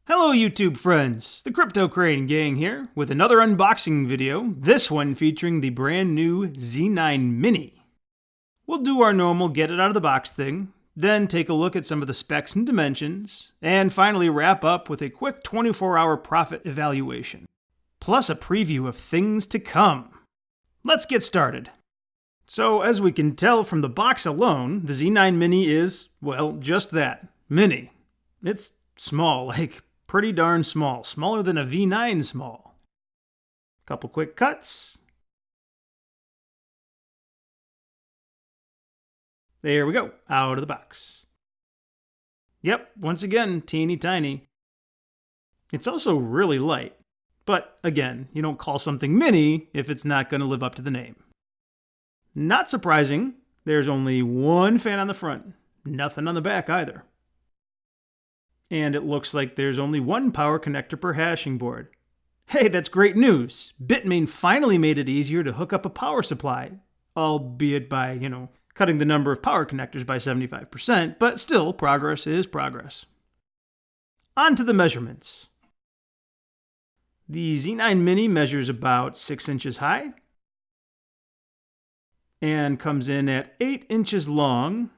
Hello YouTube friends, the Crypto Crane gang here with another unboxing video, this one featuring the brand new Z9 Mini. We'll do our normal get it out of the box thing, then take a look at some of the specs and dimensions, and finally wrap up with a quick 24-hour profit evaluation, plus a preview of things to come. Let's get started. So as we can tell from the box alone, the Z9 Mini is, well, just that, mini. It's small, like pretty darn small, smaller than a V9 small. Couple quick cuts. There we go, out of the box. Yep, once again, teeny tiny. It's also really light, but again, you don't call something mini if it's not going to live up to the name. Not surprising, there's only one fan on the front, nothing on the back either. And it looks like there's only one power connector per hashing board. Hey, that's great news! Bitmain finally made it easier to hook up a power supply, albeit by, cutting the number of power connectors by 75%, but still, progress is progress. On to the measurements. The Z9 Mini measures about 6 inches high and comes in at 8 inches long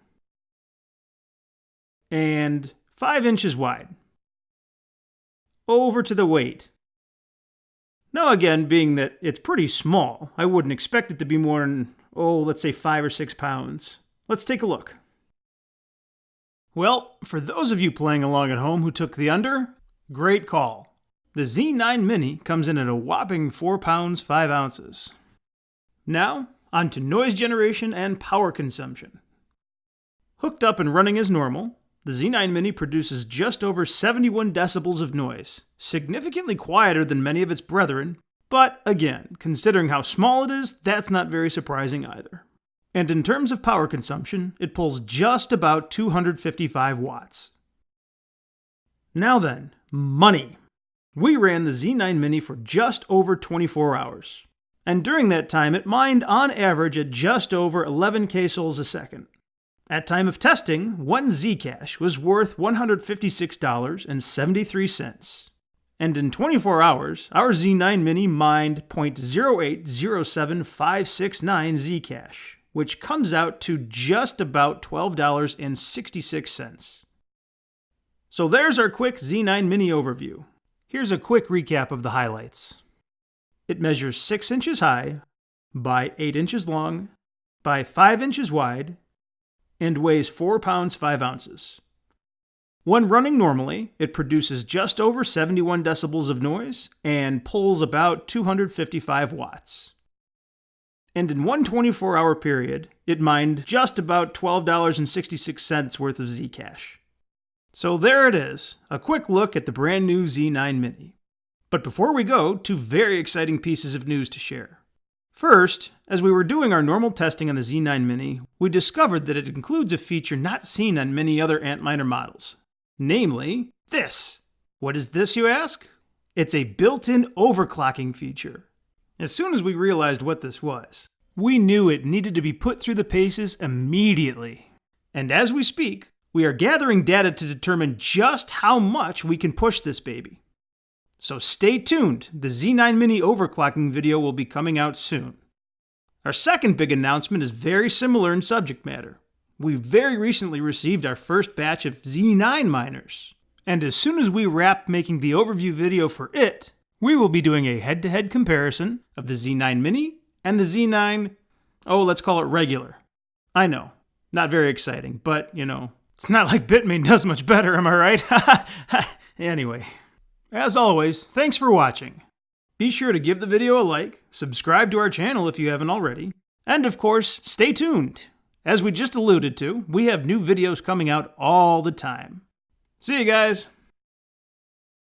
and 5 inches wide. Over to the weight. Now again, being that it's pretty small, I wouldn't expect it to be more than, let's say 5 or 6 pounds. Let's take a look. Well, for those of you playing along at home who took the under, great call. The Z9 Mini comes in at a whopping 4 pounds 5 ounces. Now, on to noise generation and power consumption. Hooked up and running as normal, the Z9 Mini produces just over 71 decibels of noise, significantly quieter than many of its brethren, but again, considering how small it is, that's not very surprising either. And in terms of power consumption, it pulls just about 255 watts. Now then, money. We ran the Z9 Mini for just over 24 hours, and during that time it mined on average at just over 11K sols a second. At time of testing, one Zcash was worth $156.73. And in 24 hours, our Z9 Mini mined 0.0807569 Zcash, which comes out to just about $12.66. So there's our quick Z9 Mini overview. Here's a quick recap of the highlights. It measures 6 inches high, by 8 inches long, by 5 inches wide, and weighs 4 pounds 5 ounces. When running normally, it produces just over 71 decibels of noise and pulls about 255 watts. And in one 24-hour period, it mined just about $12.66 worth of Zcash. So there it is, a quick look at the brand new Z9 Mini. But before we go, 2 very exciting pieces of news to share. First, as we were doing our normal testing on the Z9 Mini, we discovered that it includes a feature not seen on many other Antminer models. Namely, this. What is this, you ask? It's a built-in overclocking feature. As soon as we realized what this was, we knew it needed to be put through the paces immediately. And as we speak, we are gathering data to determine just how much we can push this baby. So stay tuned, the Z9 Mini overclocking video will be coming out soon. Our second big announcement is very similar in subject matter. We very recently received our first batch of Z9 miners. And as soon as we wrap making the overview video for it, we will be doing a head-to-head comparison of the Z9 Mini and the Z9, let's call it regular. I know, not very exciting, but it's not like Bitmain does much better, am I right? Anyway. As always, thanks for watching. Be sure to give the video a like, subscribe to our channel if you haven't already, and of course, stay tuned. As we just alluded to, we have new videos coming out all the time. See you guys!